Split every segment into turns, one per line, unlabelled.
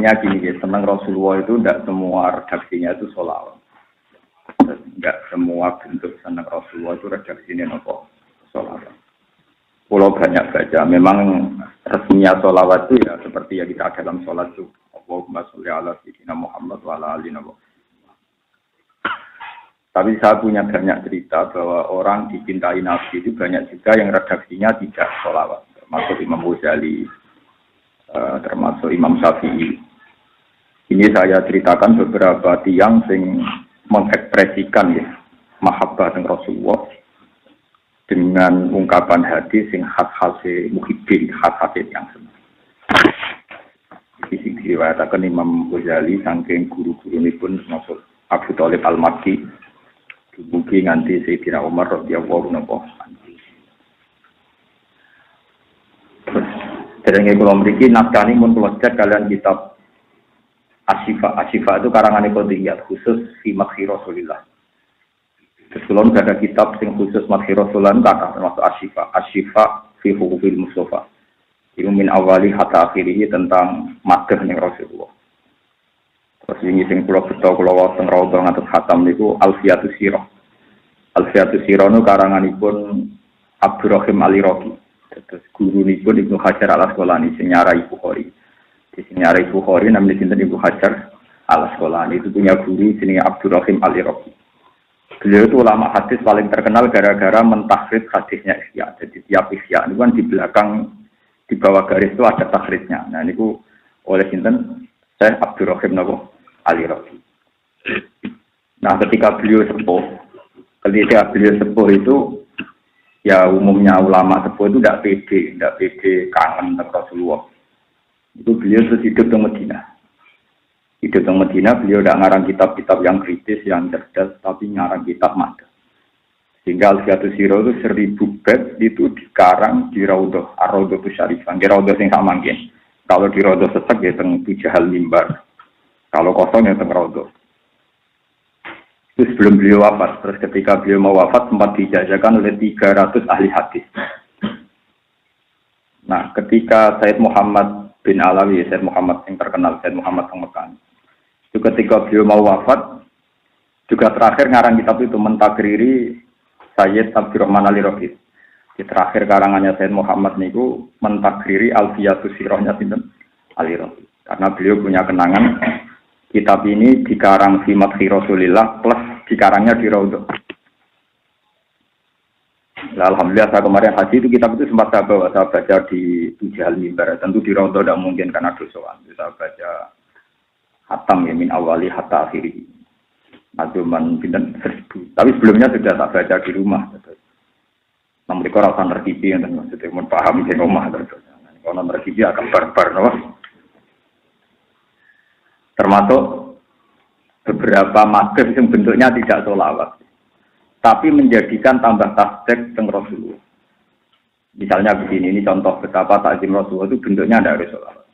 Intinya gini ya, senang Rasulullah itu tidak semua redaksinya itu sholawat. Tidak semua bentuk senang Rasulullah itu redaksinya nopo sholawat. Pulau banyak baca, memang resminya sholawat itu ya seperti yang kita dalam sholat itu. Allahumma sholli ala sayyidina Muhammad wa ala ali Nabi. Tapi saya punya banyak cerita bahwa orang dicintai Nabi itu banyak juga yang redaksinya tidak sholawat. Termasuk Imam Ghazali, termasuk Imam Syafi'i. Ini saya ceritakan beberapa tiang yang mengekspresikan ya, mahabbah dengan Rasulullah dengan ungkapan hadis yang khas-khas muhibbin, khas-khas yang senang. Ini diriwayatkan Imam Ghazali saking guru-guru ini pun termasuk Abu Thalib Al-Makki. Mungkin nanti Sayyidina Umar radhiyallahu anhu. Derenge kula mriki naskah mun kula cek kalian kitab Asyifa. Asyifa itu karangan Qodiyat khusus fi madhi Rasulillah. Terus kula ada kitab sing khusus madhi Rasulullah kata termasuk Asyifa. Asyifa fi huquqil Mustafa. Itu min awali hatta akhirih tentang madhah ning Rasulullah. Terus ini sing kula beto kula wonten rawuh ngatus khatam niku Alfiatus Sirah. Alfiatus Sirah nu karanganipun Abdurrahim Al-Iraqi. Terus gurunipun Ibnu Hajar Al-Asqalani sing nyarai Bukhari. Di sing nyarai Bukhari namanya sinten Ibnu Hajar Al-Asqalani itu punya guru jenenge Abdurrahim Al-Iraqi. Beliau itu ulama hadis paling terkenal gara-gara mentahrid hadisnya Ihya. Jadi tiap Ihya itu kan di belakang di bawah garis itu ada tahridnya. Nah niku oleh sinten Syekh Abdurrahim Al-Iraqi. Nah, ketika beliau sepuh itu, ya umumnya ulama sepuh itu tidak pede kangen dengan Rasulullah. Itu beliau terus hidup di Madinah. Hidup di Madinah, beliau tidak ngarang kitab-kitab yang kritis, yang cerdas, tapi ngarang kitab madhah. Sehingga Alfiatus Sirah itu 1000 bait itu dikarang di Raudhah, Ar-Raudhah Syarifah, di Raudhah yang sama mungkin. Kalau di Raudhah sesek ya teng Tujahal Mimbar. Kalau kosong ya teng Raudhah. Itu sebelum beliau wafat. Terus ketika beliau mau wafat sempat dijajakan oleh 300 ahli hadis. Nah, ketika Sayyid Muhammad bin Alawi, Sayyid Muhammad yang terkenal, Sayyid Muhammad yang Mekah. Itu ketika beliau mau wafat, juga terakhir ngarang kitab itu mentakriri Sayyid Abdurrahman Al-Iraqi. Di terakhir karangannya Sayyid Muhammad niku mentakriri Alfiatus Sirahnya sinten Al-Iraqi. Karena beliau punya kenangan kitab ini dikarang fi madhi Rasulillah plus dikarangnya di Raudhah. Alhamdulillah saya kemarin haji itu kitab itu sempat saya baca di Tujahal Mimbar. Tentu di Raudhah tidak mungkin karena dosoan. Saya baca hatam ya min awali hatta akhiri. Najuman pinten 1000. Tapi sebelumnya sudah tak baca di rumah. Namun mereka rasa terkipi yang maksudnya memahami di rumah terus. Kalau terkipi akan barbar, no? Termasuk beberapa madhab yang bentuknya tidak sholawat, tapi menjadikan tambah tasdek teng Rasulullah. Misalnya begini, ini contoh betapa takzim Rasulullah itu bentuknya tidak harus sholawat.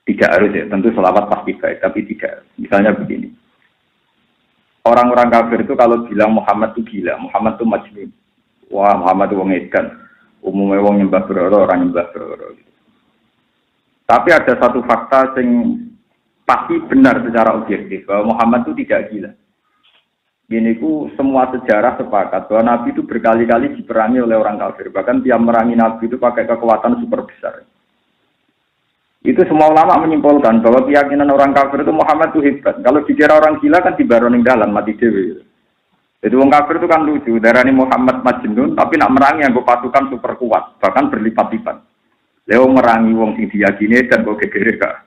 Tidak harus ya, tentu sholawat pasti baik, tapi tidak. Misalnya begini, orang-orang kafir itu kalau bilang Muhammad itu gila, Muhammad itu majnun, wah Muhammad itu wong edan, umumnya wong nyembah berhala, orang nyembah berhala. Tapi ada satu fakta yang pasti benar secara objektif bahwa Muhammad itu tidak gila. Ini ku semua sejarah sepakat bahwa Nabi itu berkali-kali diperangi oleh orang kafir. Bahkan tiap merangi Nabi itu pakai kekuatan super besar. Itu semua ulama menyimpulkan bahwa keyakinan orang kafir itu Muhammad itu hebat. Kalau dikira orang gila kan dibaroning dalan mati dewi. Jadi orang kafir itu kan lucu. Darani Muhammad majnun tapi nak merangi yang pasukan super kuat, bahkan berlipat-lipat. Leo merangi wong sing diyakini dan kok gegere gak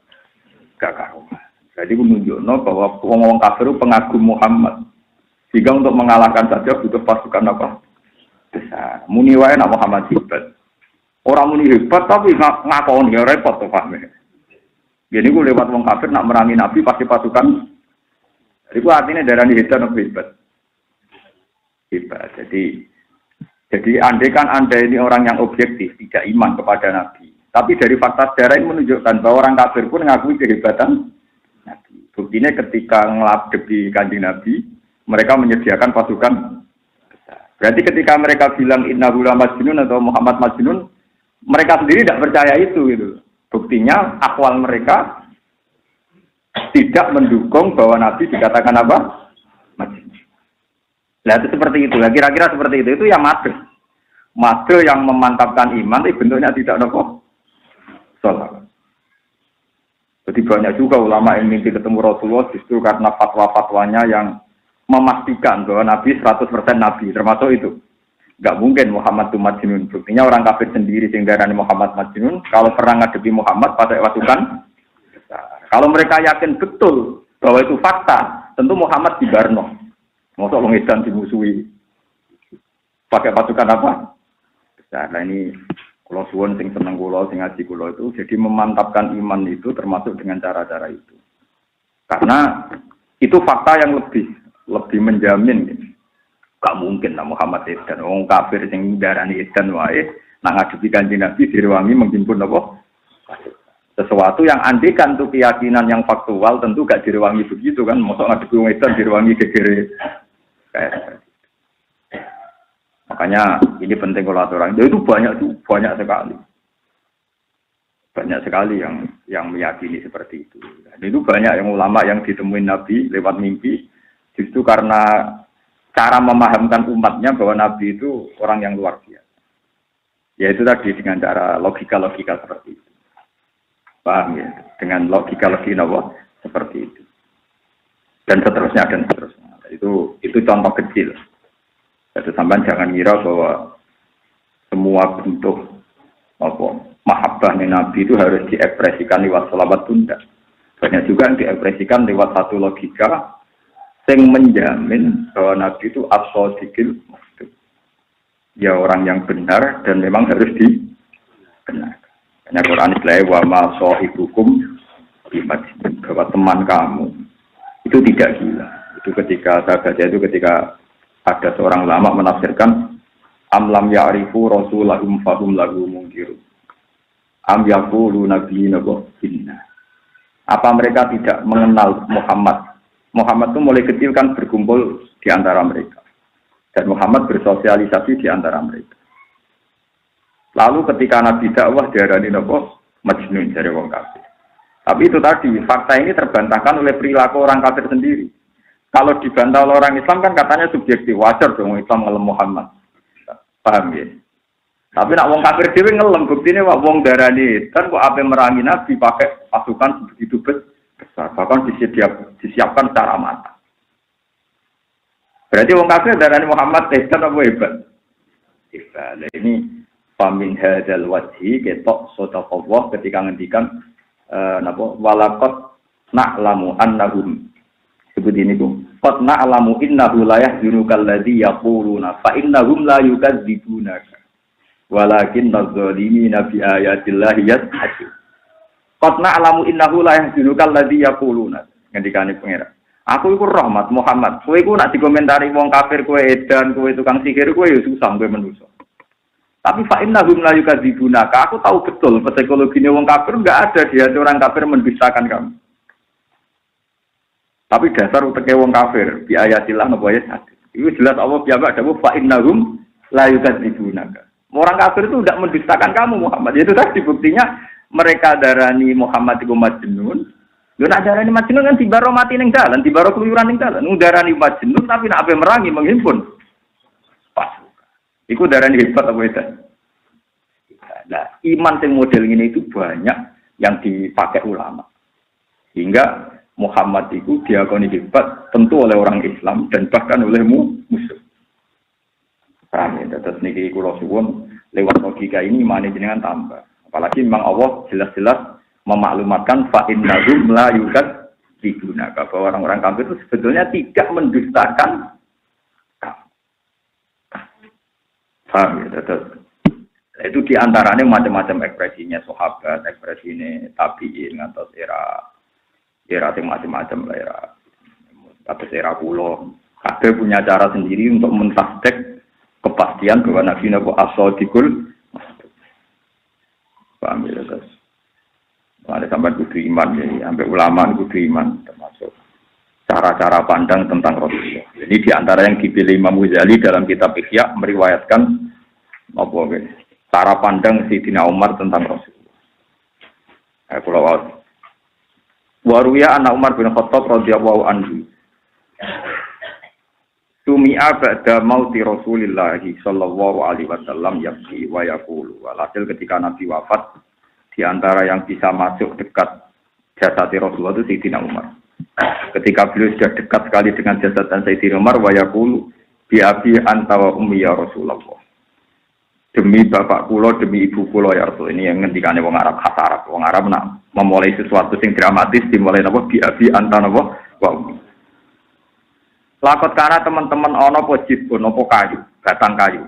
karuan. Jadi menunjukno bahwa wong kafir itu pengagum Muhammad. Sehingga untuk mengalahkan saja butuh pasukan apa? Besar. Muni wae nak Muhammad hebat. Orang muni hebat tapi ngakoni ya repot to paham. Jadi ku lewat wong kafir nak merangi Nabi pasti pasukan. Jadi ku artinya darani hebat. Hebat. Jadi andai ini orang yang objektif tidak iman kepada Nabi. Tapi dari fakta sejarah ini menunjukkan bahwa orang kafir pun mengakui kehebatan Nabi. Buktinya ketika ngelabdek di kanjeng Nabi, mereka menyediakan pasukan besar. Berarti ketika mereka bilang innahu la majnun atau Muhammad majnun, mereka sendiri tidak percaya itu gitu. Buktinya akwal mereka tidak mendukung bahwa Nabi dikatakan apa? Majnun. Nah itu seperti itu. Kira-kira seperti itu yang madhep. Madhep yang memantapkan iman tapi bentuknya tidak nopo salah. Jadi banyak juga ulama yang mimpi ketemu Rasulullah justru karena fatwa-fatwanya yang memastikan bahwa Nabi 100% Nabi, termasuk itu. Enggak mungkin Muhammad itu majnun. Buktinya orang kafir sendiri sehingga darani Muhammad majnun, kalau perang ngadepi Muhammad pakai pasukan. Kalau mereka yakin betul bahwa itu fakta, tentu Muhammad dibarno. Mosok wong edan dimusuhi. Pakai pasukan apa? Nah ini kalau suwon sing seneng kula sing ngaji kula itu jadi memantapkan iman itu termasuk dengan cara-cara itu. Karena itu fakta yang lebih menjamin gitu. Gak mungkin lah Muhammad edan wong kafir sing darani edan wae nang ngadepi Kanjeng Nabi direwangi menghimpun apa? Sesuatu yang andekan tuh keyakinan yang faktual tentu gak direwangi begitu kan. Mosok ngadepi wong edan direwangi gegere. Makanya ini penting kalau aturan. Itu banyak sekali. Banyak sekali yang meyakini seperti itu. Dan itu banyak yang ulama yang ditemuin Nabi lewat mimpi justru karena cara memahamkan umatnya bahwa Nabi itu orang yang luar biasa. Yaitu tadi dengan cara logika-logika seperti itu. Paham ya? Dengan logika-logika seperti itu. Dan seterusnya. Itu contoh kecil. Jadi sampean jangan kira bahwa semua bentuk mahabbah Nabi itu harus diekspresikan lewat selawat tunda. Banyak juga yang diekspresikan lewat satu logika yang menjamin bahwa Nabi itu as-shadiqil masduq. Ya orang yang benar dan memang harus dikenal. Hanya Quran istilahnya wa ma sahibukum bimajnun, bahwa teman kamu itu tidak gila. Itu ketika saya baca itu ketika ada seorang ulama menafsirkan amlam ya'rifu rasulahum fahum lahu mungkirun. Am yaqulu nabiyina binna. Apa mereka tidak mengenal Muhammad? Muhammad itu mulai kecil kan berkumpul di antara mereka. Dan Muhammad bersosialisasi di antara mereka. Lalu ketika Nabi dakwah diarani majnun dari wong kafir. Tapi itu tadi fakta ini terbantahkan oleh perilaku orang kafir sendiri. Kalau dibantah oleh orang Islam kan katanya subjektif, wajar dong Islam ngelem Muhammad. Paham ya? Tapi nak wong kafir dhewe ngelem, buktine wak wong darani kan kok ape merangi Nabi pakai pasukan begitu besar, bahkan disiapkan secara matang. Berarti wong kafir darani Muhammad hebat apa hebat? Hebat. Ini famin hadzal wajhi ketok sadaqallah ketika ngendikan walaqad na'lamu annahum seperti ini tuh. Qad na'lamu innahu la yahzunukal ladzi yaquluna fa innahum la yukadzibunaka. Walakin adh-dhalimina bi ayatillahi yajhadun. Qad na'lamu innahu la yahzunukal ladzi yaquluna. Ngendikane pangeran. Aku iku rahmat Muhammad. Kowe iku nak dikomentari wong kafir kowe edan, kowe tukang sihir kowe ya susah kowe manusa. Tapi fa innahum la yukadzibunaka. Aku tahu betul psikologine wong kafir enggak ada dia orang kafir mendustakan kamu. Tapi dasar uteke wong kafir bi ayatillah napa ayat hadis. Itu jelas Allah piyambak dawuh fa innahum la yukadzibunaka. Orang kafir itu tidak mendustakan kamu Muhammad. Itu tadi buktinya mereka darani Muhammad itu majnun. Lho nak darani majnun kan dibaro mati ning dalan, dibaro keluyuran ning dalan. Darani majnun tapi nak ape merangi menghimpun. Pas. Iku darani hebat apa itu? Nah, iman sing model ini itu banyak yang dipakai ulama. Hingga Muhammad itu diakoni hebat tentu oleh orang Islam dan bahkan oleh musuh. Paham ya? Terus niki kula suwun lewat logika ini imane jenengan tambah. Apalagi memang Allah jelas-jelas memaklumatkan fa innahum la yukadzibunaka bahwa orang-orang kafir itu sebetulnya tidak mendustakan. Paham ya? Terus itu diantaranya macam-macam ekspresinya sahabat, ekspresinya tabiin atau era yang macam-macam lah era. Atas era kulo, kabeh punya cara sendiri untuk mentasdek kepastian bahwa Nabi as-shadiqul masduq. Paham ya terus. Ada sampai kudu iman ya, sampai ulama kudu iman termasuk cara-cara pandang tentang Rasulullah. Jadi di antara yang dipilih Imam Ghazali dalam kitab Ihya meriwayatkan cara pandang Sayyidina Umar tentang Rasulullah. Kalau Waruya anak Umar bin Khattab radhiyallahu anhu. Sumi'a ba'da mauti Rasulillah sallallahu alaihi wasallam yabki wa yaqulu. Walhasil ketika Nabi wafat, di antara yang bisa masuk dekat jasad Rasulullah itu Sayyidina Umar. Ketika beliau sudah dekat sekali dengan jasad Sayyidina Umar, wa yaqulu bi abi anta wa ummi ya Rasulullah. Demi bapak kula, demi ibu kula ya Rasul. Ini yang ngendikane wong Arab khas Arab. Wong Arab nak memulai sesuatu yang dramatis dimulai napa bi abi anta napa wa ummi. Lakot karena teman-teman ono apa jidun, apa kayu, batang kayu,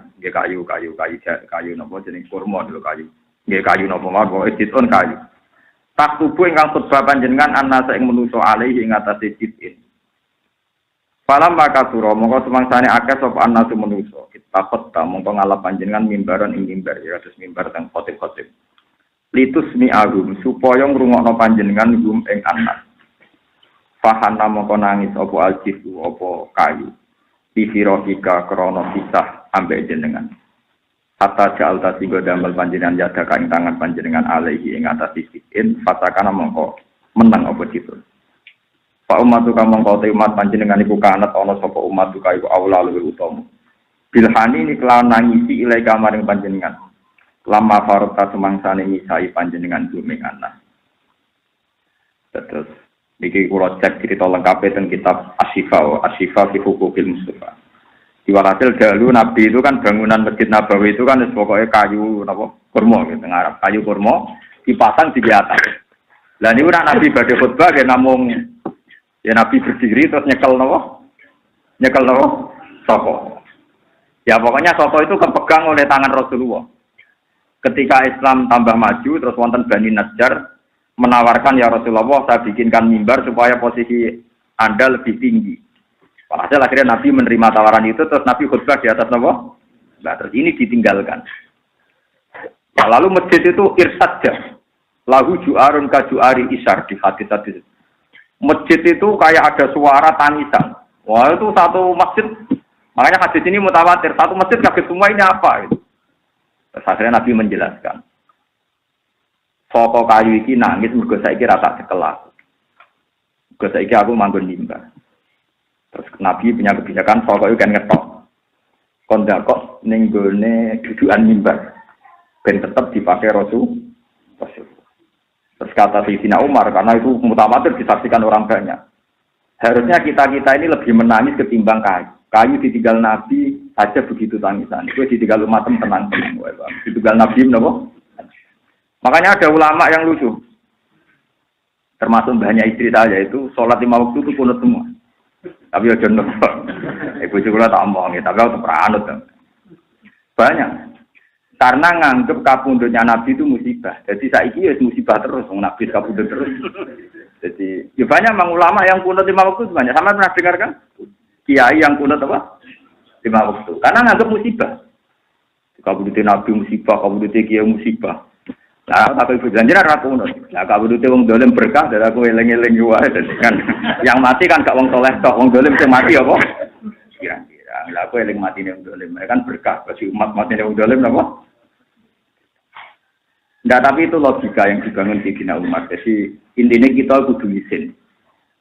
kayu nopo jenis kurma dulu kayu, kayu nopo marbo, jidun kayu. Tak tubuh ingkang khutbah panjenengan anasa ing menuso alaihi ing atase jidin. Falam maka sura mongko semangsane akeh sapa anasu menuso. Kita peta mongko ngalap panjenengan mimbaran ing mimbar ya terus mimbar teng khotib-khotib. Litus mi agum supaya ngrungokno panjenengan gum ing anas. Fahana mongko nangis apa aljifu apa kayu pifirohika krono pisah ambek jenengan hatta ja'al tasigo damel panjenengan yada kaing tangan panjenengan alaihi ing atas sisin fatakana mongko menang apa gitu Pak umatuka mongko te umat panjenengan iku kanat ana sapa umatuka iku aula luwih utama bilhani ini kelawan nangisi ilai kamaring panjenengan lama farta semangsane misai panjenengan duming anak terus niki kula cek cerita lengkap tentang kitab Asy-Syifa fi Huquqil Mustafa. Diwalatil dahulu Nabi itu kan bangunan Masjid Nabawi itu kan pokoknya kayu napa kurma gitu ngarep kayu kurma dipasang di atas. Lah niku Nabi badhe khutbah ya namung ya Nabi berdiri terus nyekel napa? Nyekel napa? Soko. Ya pokoknya soko itu kepegang oleh tangan Rasulullah. Ketika Islam tambah maju terus wonten Bani Najjar menawarkan ya Rasulullah saya bikinkan mimbar supaya posisi Anda lebih tinggi. Walhasil akhirnya Nabi menerima tawaran itu terus Nabi khutbah di atas apa? Nah, terus ini ditinggalkan. Nah, lalu masjid itu irsadja. Lahu ju'arun ka ju'ari isar di hadis-hadis. Masjid itu kayak ada suara tangisan. Wah itu satu masjid. Makanya hadis ini mutawatir. Satu masjid kaget semua ini apa? Gitu. Terus akhirnya Nabi menjelaskan. Soko kayu iki nangis mergo saiki ra tak cekel aku. Mergo saiki aku manggon mimbar. Terus Nabi punya kebijakan soko itu kan ngetok. Kon kok ning gone dudukan mimbar. Ben tetep dipakai Rasul. Terus kata Sayyidina Umar karena itu mutawatir disaksikan orang banyak. Harusnya kita ini lebih menangis ketimbang kayu. Kayu ditinggal Nabi saja begitu tangisan. Itu ditinggal umat tenang-tenang. Ditinggal Nabi napa? Makanya ada ulama yang lucu, termasuk banyak istri saya itu sholat 5 waktu itu kunut semua. Tapi ya jono, ibu juga tak omong, tapi aku teranut. Banyak, karena nganggep kapundutnya Nabi itu musibah. Jadi saiki ya musibah terus, Nabi kapundut terus. Jadi ya banyak memang ulama yang kunut 5 waktu itu banyak. Sama pernah dengar kan? Kiai yang kunut apa? 5 waktu. Karena nganggep musibah. Kapundutnya Nabi musibah, kapundutnya Kiai musibah. Nah, tapi janjian ra kunut. Lah kabudute wong dolim berkah dari aku eling-eling wae kan. Yang mati kan gak wong saleh tok, wong dolim sing mati apa? Kira-kira. Lah aku eling matine wong dolim, kan berkah bagi umat matine wong dolim napa? Enggak, tapi itu logika yang dibangun Sayyidina Umar. Jadi intinya kita kudu isin.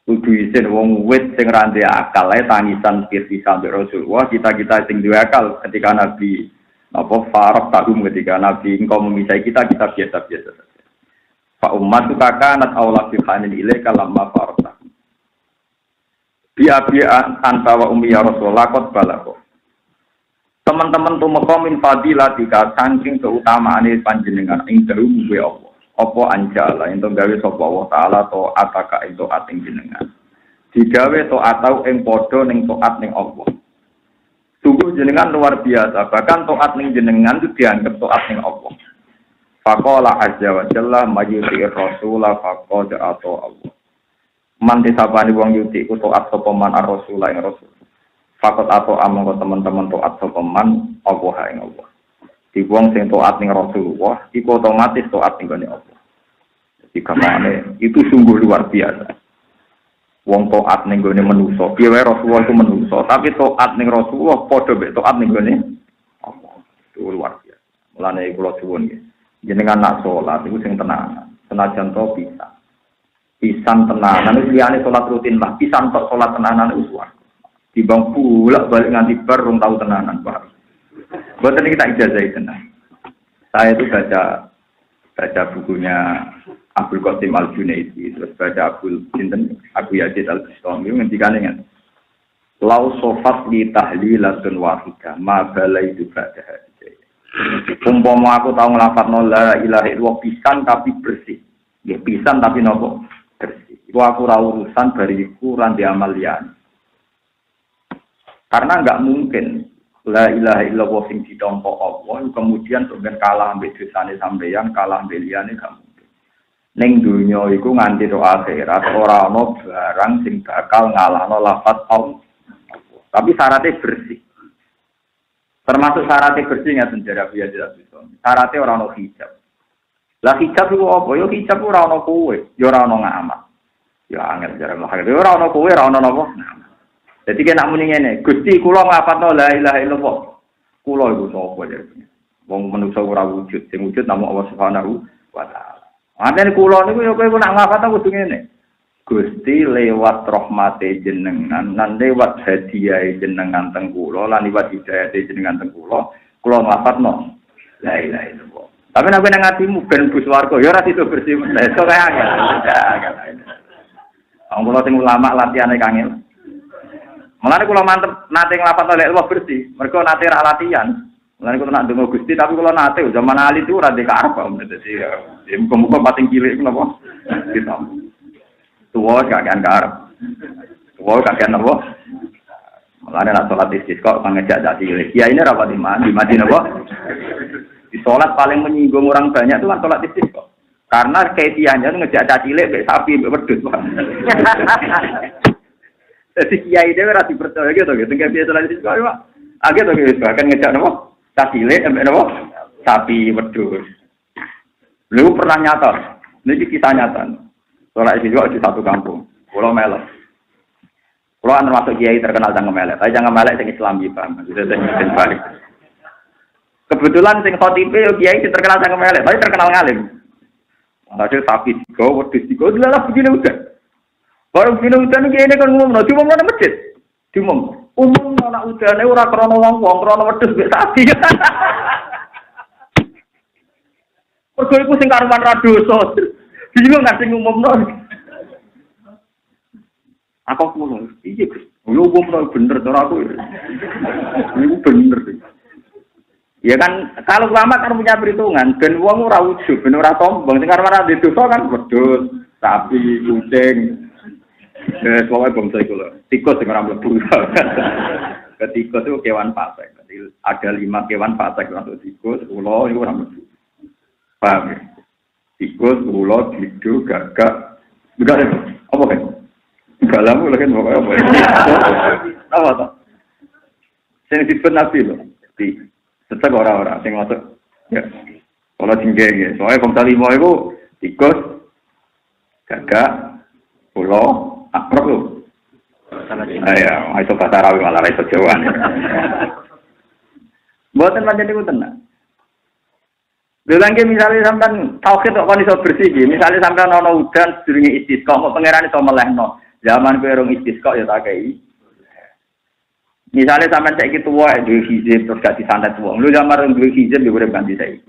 Kudu isin wong wit sing ra ndek akal ae tangisan pirsi sampe Rasulullah, kita sing duwe akal ketika Nabi apa faraq tahum ketika Nabi engkau memisai kita biasa-biasa saja. Fa ummatu kanat aula fi khanin ilaika lamma faraq tahum. Bi'abi'an anta wa ummi ya Rasulullah qad balagha. Teman-teman tumeka min fadilatika saking keutamaane panjenengan ing dalem kuwi apa? Apa anjala ento gawe sapa Allah taala to ataka ento ating jenengan. Digawe to atau ing padha ning taat ning Allah. Sungguh jenengan luar biasa, bahkan taat ning jenengan itu dianggap taat ning Allah. Faqala azza wa jalla mayyuti rasula faqad ata Allah. Man disabani wong yuti ku taat sapa man ar-rasula ing rasul. Faqad ata amangka teman-teman taat sapa man Allah ing Allah. Di wong sing taat ning Rasulullah iku otomatis taat ning Allah. Jadi kamane itu sungguh luar biasa. Wong taat ning gone manusa, piye wae Rasulullah itu manusa, tapi taat ning Rasulullah padha mek taat ning gone Allah. Itu luar biasa. Mulane kula suwun nggih. Jenengan nak salat iku sing tenanan, senajan to bisa. Pisan tenanan itu liyane salat rutin lah. Pisan tok salat tenanan itu swarga. Dibang pulak balik nganti bar rong tau tenanan, Pak. Mboten kita ijazah tenan. Saya itu baca bukunya Abdul Qasim Al-Junaidi, terus baca Abu Yazid Al-Bistami ngendikane ngene. Lau sofat li tahlilatun wahida ma balaitu ba'daha. Umpama aku tau nglafadzno la ilaha illallah pisan tapi bersih. Nggih pisan tapi nopo? Bersih. Iku aku ora urusan bariku ora ndek amal liyane. Karena enggak mungkin la ilaha illallah sing ditampa Allah kemudian sampeyan kalah ambek dosane sampeyan, kalah ambek liyane gak mungkin. Ning donya iku nganti tok akhirat ora ana barang sing bakal ngalahno lafaz Allah. Tapi syaratnya bersih. Termasuk syaratnya bersih ngaten jare Abu Yazid Al-Bistami. Syaratnya ora ono hijab. Lah hijab iku apa? Yo hijab ora ono kowe, yo ora ono ngamal. Ya angel jare Allah. Yo ora ono kowe, ora ono napa? Jadi kena muni ngene, Gusti kula nglafatno la ilaha illallah. Kula iku sapa jare. Wong manungsa ora wujud, sing wujud namung Allah Subhanahu wa taala. Antene kula niku yo kowe nak nglafat kudu ngene. Gusti lewat rahmate jenengan lan lewat hadiah jenengan teng kula lan lewat hidayah jenengan teng kula nglafatno la ilaha illallah. Tapi nek nang atimu ben bus warga ya ora itu bersih meneh. Iso kaya agak. Kula sing ulama latihane kangil. Mulane kula mantep nate nglafat la ilaha bersih. Mergo nate ra latihan. Mulane kula nak ndonga Gusti tapi kula nate zaman alit itu ora dikarep kok. Dadi ya muga-muga pating cilik napa ditampa. Tuwa kakean karep. Tuwa kakean apa? Mulane nek salat istisqa mangejak dadi cilik. Ya ini rapat di Madinah apa? Di salat paling menyinggung orang banyak itu kan salat istisqa. Karena kaifiahnya ngejak dadi cilik mek sapi mek wedhus. Jadi kiai dhewe ora dipercaya gitu gitu. Tengah biasa salat istisqa Pak. Agak to gitu kan ngejak napa? Dadi cilik mek napa? Sapi wedhus. Lu pernah nyata. Niki kisah nyata. Soalnya itu juga di satu kampung, Pulau Melek. Pulau kan termasuk kiai terkenal Jangan Melek. Tapi Jangan Melek yang Islam juga, maksudnya yang balik. Kebetulan yang khotibe kiai terkenal Jangan Melek, tapi terkenal ngalim. Ada sapi tiga, wedhus tiga, adalah begini udah. Baru begini udah nih kiai ini kan ngomong, cuma mau masjid, cuma umum anak udah nih orang krono wong krono wedhus biasa sapi. Pergi aku sing karuan radoso. Bingung nggak sih ngumumno? Aku ngomong, iya Gus, lu ngumumno bener, cara aku ini bener. Ya kan, kalau ulama kan punya perhitungan, ben wong ora ujug, ben ora sombong, sing karep di dosa kan wedhus, sapi, kucing. Soalnya bangsa iku lho, tikus sing ora mlebu. Tikus itu kewan fasik. Ada 5 kewan fasik termasuk tikus, ula iku ora mlebu. Paham ya? Tikus, ulo, didu, gagak. Enggak ada. Apa kan? Enggak lama lagi pokoknya apa. Apa tak? Sing disebut Nabi lho. Tetep orang-orang sing masuk. Ya. Kalau tinggi, soalnya bangsa 5 itu tikus, gagak, ulo, akrab lho. Ya, itu bahasa Arabi malah itu Jawa. Mboten pancen niku tenan. Lagi misalnya sampean tauhid kok iso bersih iki, misalnya sampean ana udan sedurunge istisqa, kok pangeran iso melehno. Zaman kowe rong istisqa ya tak kei. Misalnya sampean saiki tuwa duwe hizib terus gak disantet wong. Lu zaman rong duwe hizib yo urip ganti saiki.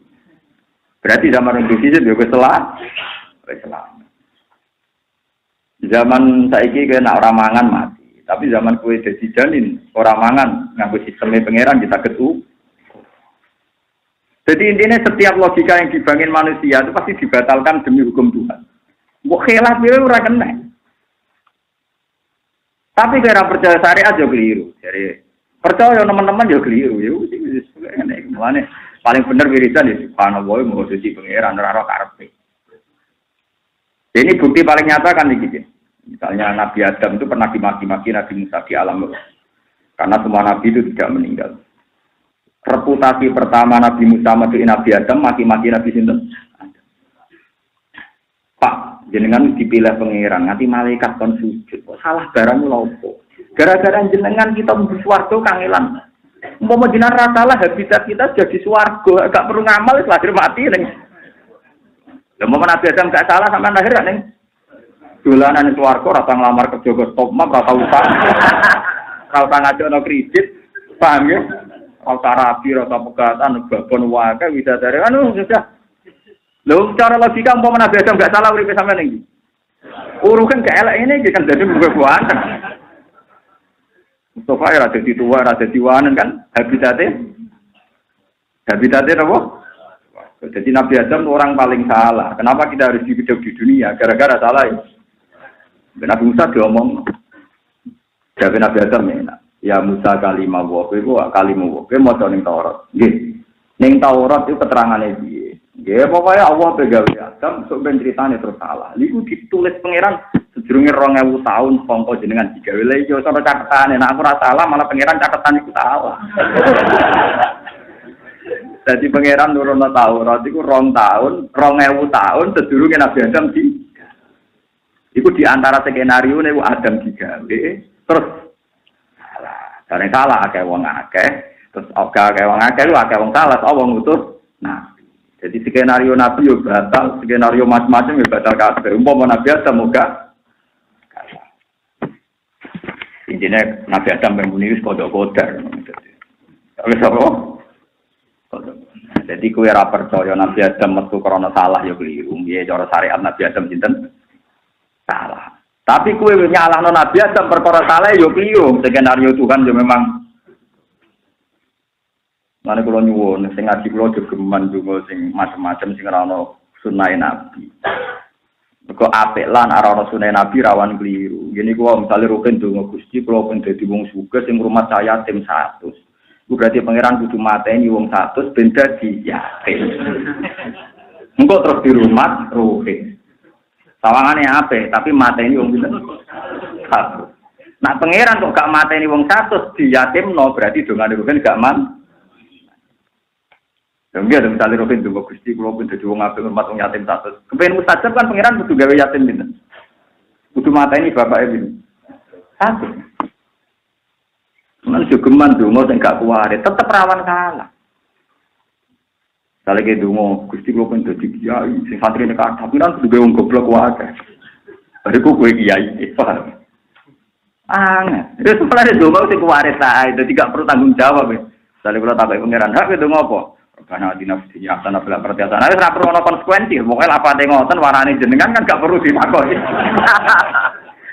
Berarti zaman rong duwe hizib yo wis selamat. Zaman saiki kena ora mangan mati, tapi zaman kowe dadi janin ora mangan nganggo sisteme pangeran kita ketu. Jadi intinya setiap logika yang dibangun manusia itu pasti dibatalkan demi hukum Tuhan. Kok khilaf itu ora kena. Tapi kira percaya syariat juga keliru. Jadi percaya teman-teman juga keliru. Ya mulane paling benar wiridan ya subhanallah mau suci pangeran ora karepe. Ini bukti paling nyata kan iki. Misalnya Nabi Adam itu pernah dimaki-maki Nabi Musa di alam roh. Karena semua nabi itu tidak meninggal. Reputasi pertama Nabi Musa metuin Nabi Adam, maki-maki Nabi sinten. Pak, jenengan dipilih pangeran, nanti malaikat kon sujud. Kok salah barang lho opo? Gara-gara jenengan kita mlebu swarga kangelan. Umpama jenengan ra salah habitat kita jadi swarga, gak perlu ngamal wis lahir mati ning. Lah umpama Nabi Adam gak salah sampean lahir ning. dolanan swarga ora tau nglamar kerja ke top map ora tau utang. Ora tau ngajono kredit. Paham ya? Ora tau rapi, ora tau pegatan, babon wae widadari anu sudah. Lho cara logika umpama Nabi Adam enggak salah uripe sampean iki. Urukan keelek ini kan jadi buah-buahan. Mustafa ya ada di tua, ada di wanen kan habitatnya apa? Jadi Nabi Adam orang paling salah. Kenapa kita harus hidup di dunia? Gara-gara salah ya. Nabi Musa diomong. Jadi Nabi Adam ya Musa kalimah wae kok kalimah wae maca ning Taurat. Nggih. Ning Taurat itu keterangannya piye? Ya pokoknya Allah pegawe Adam sok ben critane terus salah. Niku ditulis pangeran sedurunge 2000 tahun sangka jenengan digawe lha iki ora catetane nek aku ora salah malah pangeran catetan iku salah. Dadi pangeran nurono Taurat iku 2 tahun, 2000 tahun sedurunge Nabi Adam di iku di antara skenario niku Adam digawe terus salah. Jare salah akeh wong akeh, terus akeh wong akeh lu akeh wong salah apa ngutus. Nah jadi skenario Nabi yo batal, skenario macam-macam yo batal kabeh. Umpama Nabi Adam moga intinya Nabi Adam membunuh kodok-kodar. Wis apa? Jadi kowe ora percaya Nabi Adam metu krana salah yo keliru. Piye cara syariat Nabi Adam sinten? Salah. Tapi kowe nyalahno Nabi Adam perkara salah yo keliru. Skenario Tuhan yo memang mana kalau nyuwun, sing ngaji kalau jogeman juga, sing macam-macam, sing rano sunai Nabi. Kau apik lan arah sunai Nabi rawan keliru. Gini gua misalnya rukin dongo Gusti, kalau pun jadi wong suka, sing rumah saya tim 100. Berarti pangeran kudu mateni wong 100, benda di yatim. Engkau terus di rumah rukin. Sawangannya apik, tapi mateni wong benda 100. Nah pangeran kok gak mateni wong 100 di yatim, no berarti dongan rukin gak man. Enggak ada misalnya Robin juga Gusti kalau pun jadi wong apik hormat wong yatim 100. Kepen mustajab kan pangeran kudu gawe yatim pinten. Kudu mateni bapake pinten. 1. Men jogeman donga sing gak kuwari tetep rawan salah. Saleh donga Gusti kalau pun dadi kiai sing santri nek tapi kan kudu gawe wong goblok wae. Bariku kowe kiai paham. Wis mulane donga sing kuwari sae dadi gak perlu tanggung jawab. Saleh kula takoki pangeran, "Hak donga apa?" Karena di nafsi asana bila pertiasan. Nah, ora perlu ono konsekuensi. Pokoknya lapate ngoten warane jenengan kan gak perlu ditakoni.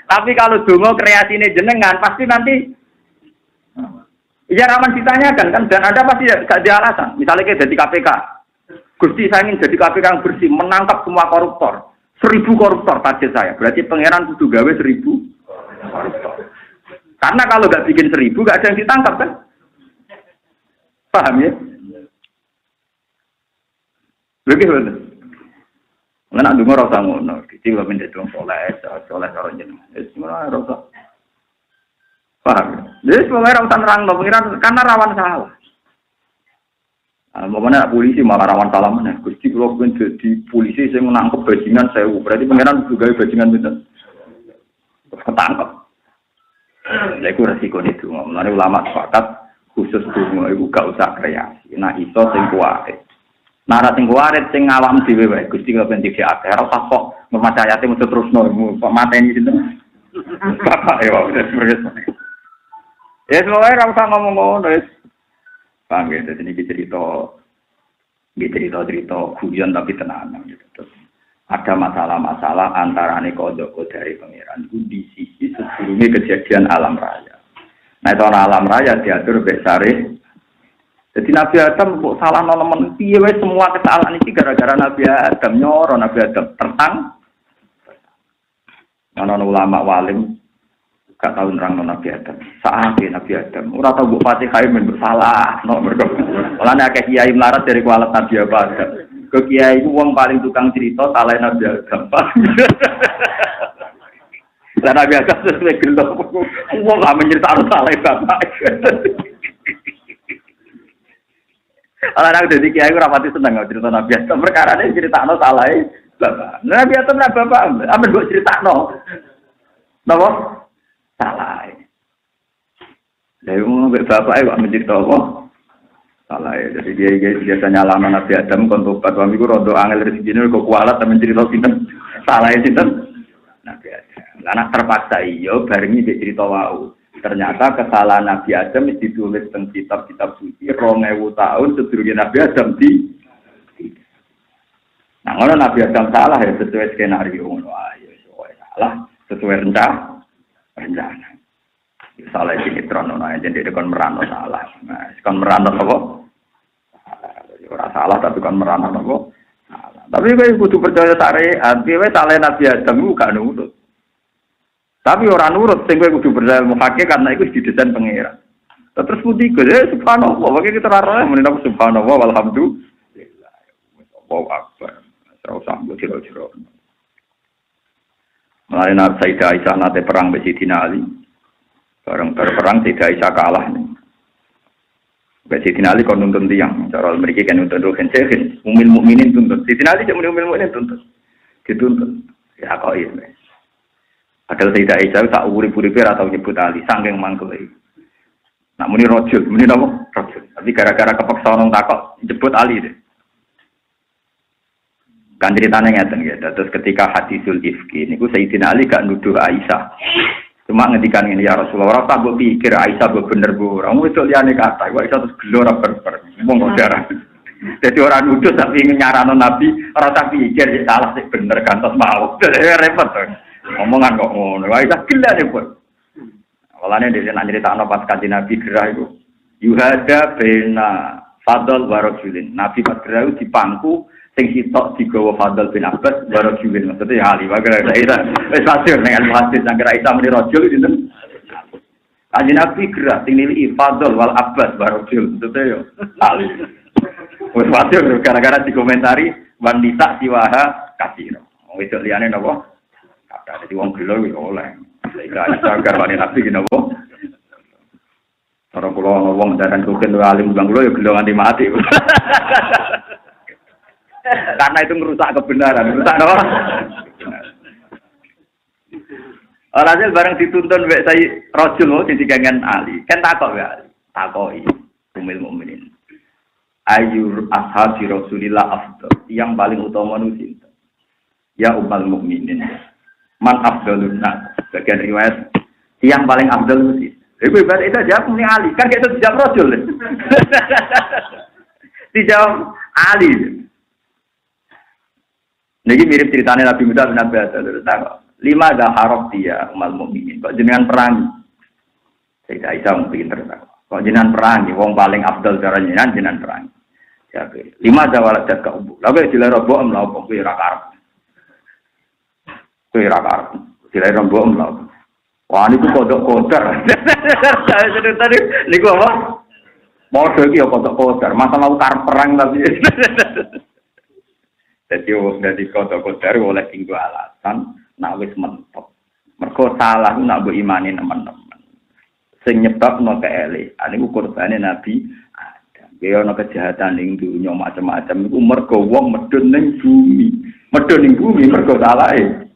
Tapi kalau donga kreasine jenengan pasti nanti ya rawan ditanyakan kan dan ada pasti gak ada alasan. Misalnya kayak jadi KPK. Gusti saya ingin jadi KPK yang bersih, menangkap semua koruptor. 1000 koruptor target saya. Berarti pangeran kudu gawe 1000 koruptor. Karena kalau gak bikin 1000 gak ada yang ditangkap kan? Paham ya? Begitu betul. Mengenai dungo rasa ngono, kita juga menjadi orang soleh orang jeneng. Semua rasa. Paham? Jadi semua orang terang loh, karena rawan salah. Mana polisi malah rawan salah mana? Gusti kalau pun jadi polisi saya menangkap bajingan saya, berarti pangeran juga bajingan betul. Ketangkap. Itu resiko itu. Mengenai ulama sepakat khusus dungo itu gak usah kreasi. Nah iso sing kuat. Nara sing warit sing awam dhewe wae Gusti kok ben dikek akeh ora usah kok memacayate mesti terusno kok mateni sinten bapak ya wis terus ya semua ora usah ngomong ngono wis paham ya dadi iki cerita guyon tapi tenanan gitu terus ada masalah-masalah antarane kodok dari pangeran itu di sisi sebelumnya kejadian alam raya nah itu alam raya diatur mbek syarih. Jadi Nabi Adam kok salah nolemen piye wae semua kesalahan iki gara-gara Nabi Adam nyoro Nabi Adam tertang. Ana ulama walim gak tau nerangno Nabi Adam. Saate Nabi Adam ora tau mbok Fatihah men bersalah no mergo. Mulane akeh kiai melarat dari kualat Nabi Adam. Ke kiai ku wong paling tukang cerita salah Nabi Adam. Lah Nabi Adam terus gelo wong gak menceritakan salah bapak. Orang jadi kiai rapati seneng cerita Nabi Adam perkara ini cerita salah bapak. Nabi Adam bapak, amin buat cerita napa salah. Lalu ngomong bapak kok mencerita apa salah. Jadi dia biasanya lama Nabi Adam kontok fatwa miku rodo angel rezekine kok kualat men cerita sinten salah sinten Nabi Adam. Karena terpaksa iyo barengi di cerita wau. Ternyata kesalahan Nabi Adam ditulis teng kitab-kitab suci 2000 tahun sedurunge Nabi Adam di. Nah, ngono Nabi Adam salah ya sesuai skenario ngono ae salah sesuai rencana. Salah iki trono ae jadi kon merano salah. Nah, kon merano apa? Ora salah tapi kon merano apa? Salah. Tapi kowe kudu percaya syariat, kowe salah Nabi Adam ku gak nurut. Tapi orang nurut, sing kowe kudu percaya muhake karena itu didesain pangeran. Terus putih ya subhanallah, bagi kita rara menina subhanallah walhamdulillah. Allahu akbar. Terus sambil jero-jero. Mulai Nabi Sayyidah Aisyah nate perang be Sidina Ali. Bareng perang Sayyidah Aisyah kalah nih. Be Sidina Ali kon nuntun tiyang, cara mriki kan nuntun rohen umil mukminin tuntun. Sidina Ali cek umil mukminin tuntun. Dituntun. Ya kok iki. Padahal Sayyidah Aisyah tak urip-uripe ora tau nyebut Ali, saking mangkele. Nak muni rajul, muni napa? Rajul. Tapi gara-gara kepeksa wong takok nyebut Ali deh. Kan ceritane ngeten ya. Terus ketika hadisul ifki niku Sayyidina Ali gak nuduh Aisyah. Cuma ngendikan ngene ya Rasulullah, ora tak mbok pikir Aisyah bener bu. Ora wedok liyane kata, kok Aisyah terus gelo ora berber. Wong darah. Jadi orang nuduh tapi nyarano Nabi, ora tak pikir salah sik bener gantos mau. Repot to. Ngomongan kok ngono. Aisyah gila deh, Bos. Walane dhewe nek critakno pas kanjeng Nabi gerah iku. Yuhada bena Fadl wa Rajulin. Nabi pas gerah dipangku sing sitok digawa Fadl bin Abbas wa Rajulin. Maksudnya Ali wa gerah Aisyah. Wis pasir nek al-hadis nang gerah Aisyah muni Rajul sinten? Kanjeng Nabi gerah sing nilai Fadl wal Abbas wa Rajul. Maksudnya yo Ali. Wis pasir gara-gara dikomentari wanita siwaha kasiro. Wis liyane napa? Kata jadi wong gelo oleh. Tidak agar wani nabi kenapa? Orang pulau wong dan tuken alim bang lo ya gelo nganti mati. Karena itu merusak kebenaran, merusak apa? Alhasil bareng dituntun wek saya rajul sing digangen Ali. Kan takok ya Ali. Takoki umil mukminin. Ayyur ashabi Rasulillah afdal. Yang paling utama nu sinten? Ya ummul mukminin. Man afdalun nas. Bagian riwayat yang paling afdal mesti. Iku ibarat itu jawab muni Ali. Kan kita dijawab rajul. Dijawab Ali. Niki mirip ceritanya Nabi Musa bin Nabi Adam. 5 dah harap dia umat mukminin. Kok jenengan perang? Saya Aisyah mungkin terus. Kok jenengan perang? Wong paling afdal cara jenengan perang. Ya, 5 dah waladat ka ubu. Lalu dilero boem lah opo kuwi ra karep. Kuwi ra karep. Dilero boem lah. Wah niku kodok kodar. Tadi niku apa? Modho iki ya kodok kodar. Masalah karep perang tapi. Jadi kodok kodar oleh tinggu alasan nak wis mentok. Mergo salah nak mbok imani teman-teman. Sing nyebabno keele, niku kurbane Nabi Adam. Ya ana kejahatan ning dunya macam-macam iku mergo wong medhun ning bumi. Medhun ning bumi mergo salahe.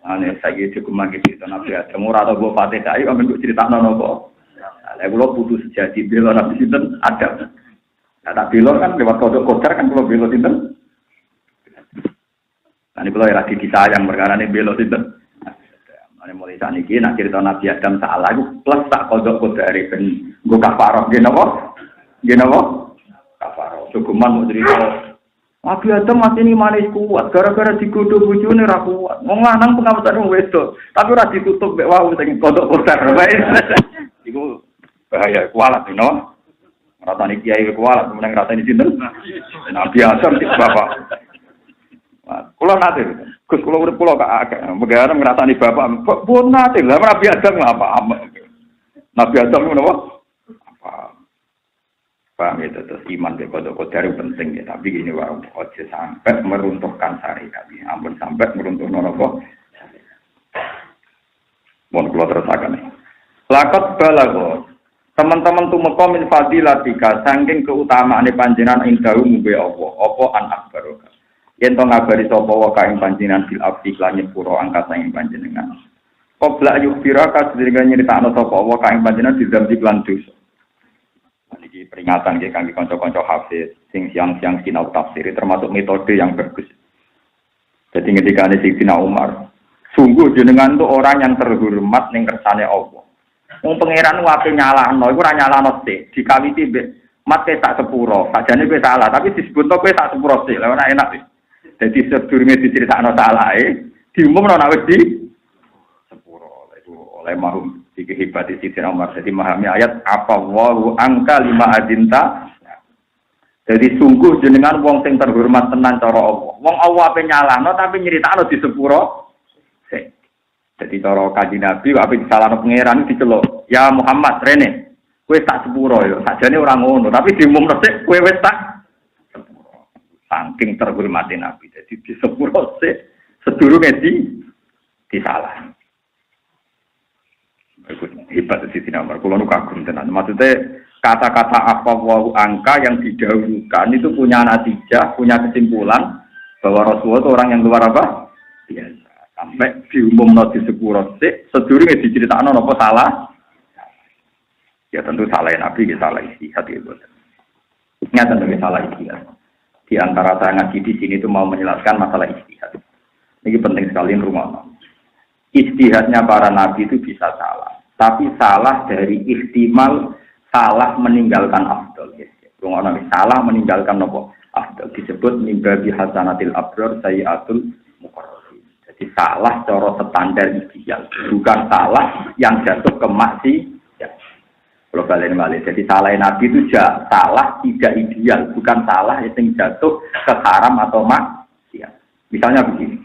Ane saiki cukup cerita Nabi Adam ora tau mbok Fatihah ayo amen kok critakno napa. Lah kula putus sejati bela Nabi sinten Adam. Nah tak bela kan lewat kodok kodar kan kula bela sinten. Ini kalau lagi disayang perkara ini belok itu. Ini mulai saat ini nak cerita Nabi Adam salah itu plus tak kodok kodari ben gue kafaroh gini apa? Kafaroh. Sukuman mau cerita Nabi Adam masih ini manis kuat gara-gara digodoh bujune ra kuat. Wong lanang pengamatan wong wedok tapi ora ditutup mek wau sing kodok kodar. Iku bahaya kualat no. Rasane kiai kualat meneng rasane sinten? Nabi Adam sik bapak. Kulo nate, Gus kulo urip kulo agak megara ngrasani bapak, pun nate lha Nabi Adam ngapa? Nabi Adam ngono apa? Paham itu terus iman ke kodok dari penting ya, tapi gini wae ojo sampai meruntuhkan syariat. Ampun sampai meruntuhno napa? Mun kulo terusaken. Lakot balago. Teman-teman tumeka min fadilatika saking keutamaane panjenengan ing dawu ngombe apa an akbaroka. Yen to ngabari sapa wa kaing panjenengan fil abdi lan nyepuro angkat saking panjenengan. Qabla yukbira ka sedherek nyritakno sapa wa kaing panjenengan didampi lan dosa. Iki peringatan nggih kangge kanca-kanca hafiz sing siang-siang sinau tafsir termasuk metode yang bagus. Jadi ketika Sayyidina Umar Sungguh jenengan itu orang yang terhormat ning kersane Allah. Wong pangeran wae nyalahno iku ora nyalahno sik, dikawiti mbek mat sak sepuro. Sajane kowe salah, tapi disebutno kowe sak sepuro sik. Lah ora enak. Dadi sedurunge diceritakno salahe, diumumno nek wis di sepuro. Itu oleh mahum iki hebat iki Umar dadi memahami ayat apa wa angka lima adinta. Jadi sungguh jenengan wong sing terhormat tenan cara Allah. Wong Allah ape nyalahno tapi nyeritakno di sepuro. Jadi cara Kanjeng Nabi ape disalahno pangeran diceluk. Ya Muhammad rene, kowe tak sepuro ya. Sajane ora ngono, tapi diumumno sik kowe wis tak sepuro. Saking terhormate Nabi. Jadi di sepuro sik sedurunge disalah. Hebat di sini Umar. Kulo nu kagum tenan. Maksudnya kata-kata apa wa angka yang didahulukan itu punya natijah, punya kesimpulan bahwa Rasulullah itu orang yang luar apa? Biasa. Sampai diumumno di sepuro sik, sedurunge diceritakno napa salah. Ya tentu salah Nabi, salah istihad itu. Nyata tentu salah istihad. Di antara saya ngaji di sini itu mau menjelaskan masalah istihad. Ini penting sekali rumah. Istihadnya para nabi itu bisa salah, tapi salah dari ihtimal salah meninggalkan afdal. Rumah nabi salah meninggalkan napa? Afdal disebut mimbabi hasanatil abrar sayyatul muqarrabin. Jadi salah cara standar ideal, bukan salah yang jatuh ke maksiat. Kalau balik. Jadi salah Nabi itu salah tidak ideal, bukan salah yang jatuh ke haram atau maksiat. Misalnya begini,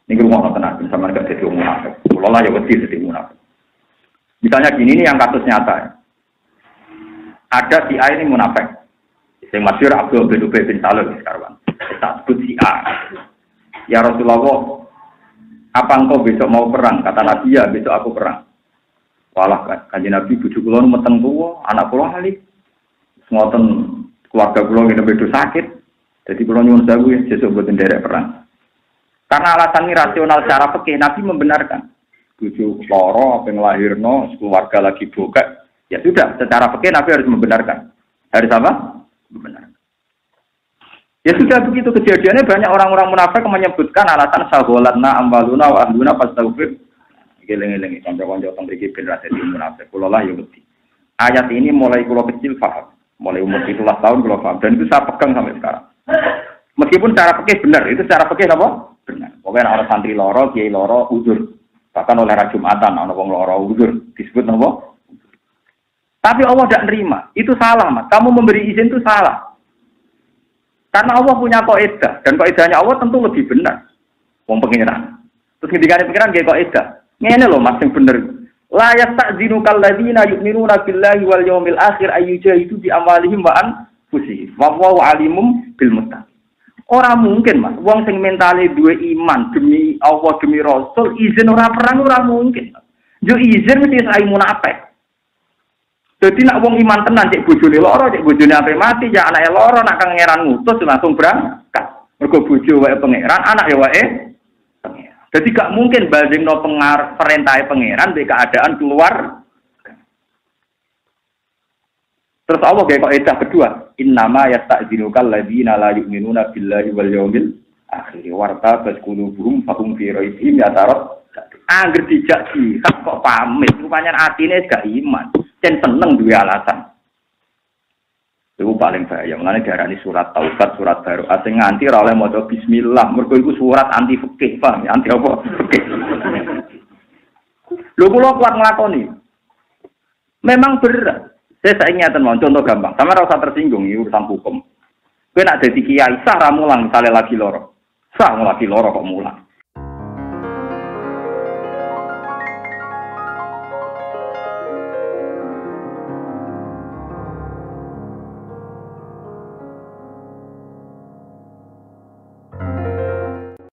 ini rumah tenang, sama nggak jadi munafik. Kalau lah ya wedi jadi munafik. Misalnya gini, ini yang kasus nyata. Ada si A ini munafik. Yang masyhur Abdul bin Ubay bin Salul sekarang. Kita sebut si A. Ya Rasulullah, apa engkau besok mau perang? Kata Nabi, ya besok aku perang. Walah Kanjeng Nabi bojo kula meteng tuwa, anak kula hali. Ngoten keluarga kula ngene bedo sakit. Jadi kula nyuwun sewu besok mboten nderek perang. Karena alasan ini rasional secara fikih Nabi membenarkan. Bojo lara apa nglahirno, keluarga lagi bokek. Ya sudah, secara fikih Nabi harus membenarkan. Harus apa? Membenarkan. Ya sudah begitu kejadiannya banyak orang-orang munafik menyebutkan alasan saholatna ambaluna wa ahluna fastaghfir. Geleng-geleng kanca-kanca teng mriki ben ra dadi munafik. Kula lah ya wedi. Ayat ini mulai kula kecil paham. Mulai umur 17 tahun kula paham dan itu saya pegang sampai sekarang. Meskipun secara fikih benar, itu secara fikih apa? Benar. Pokoknya orang santri loro, kiai loro, udzur. Bahkan oleh ra Jumatan ana wong loro udzur disebut apa? Tapi Allah tidak nerima. Itu salah, Mas. Kamu memberi izin itu salah. Karena Allah punya kaidah dan kaidahnya Allah tentu lebih benar. Wong pengiran. Terus ketika pengiran nggih kaidah. Ngene lho Mas sing bener. La yasta'zinu kalladzina yu'minuna billahi wal yawmil akhir ayyujahidu bi amwalihim wa anfusihim. Wallahu alimum bil muttaqin. Ora mungkin Mas, wong sing mentale duwe iman demi Allah demi Rasul izin ora perang ora mungkin. Yo izin mesti sai munafik. Jadi nak wong iman tenan cek bojone loro, cek bojone ape mati, ya anake loro nak pangeran ngutus langsung berangkat. Mergo bojo wae pangeran, anak ya wae pangeran. Jadi gak mungkin bandingno perintahe pangeran mbek keadaan keluar. Terus Allah gawe kaidah kedua, innama yasta'dzinukal ladzina la yu'minuna billahi wal yawmil akhir warta basqulubuhum fahum fi raibihim yatarad. Angger dijak jihad kok pamit, rupanya atine gak iman. Dan seneng dua alasan. Itu paling bahaya. Mengenai diarani surat taubat, surat baru. Asing nganti ora oleh maca bismillah. Mergo iku surat anti fikih, paham ya? Anti apa? Fikih. Lho kula kuat nglakoni. Memang berat. Saya ingin contoh gampang. Sama ora usah tersinggung iki urusan hukum. Kowe nek dadi kiai sah ra mulang misale lagi loro. Sah lagi loro kok mulang.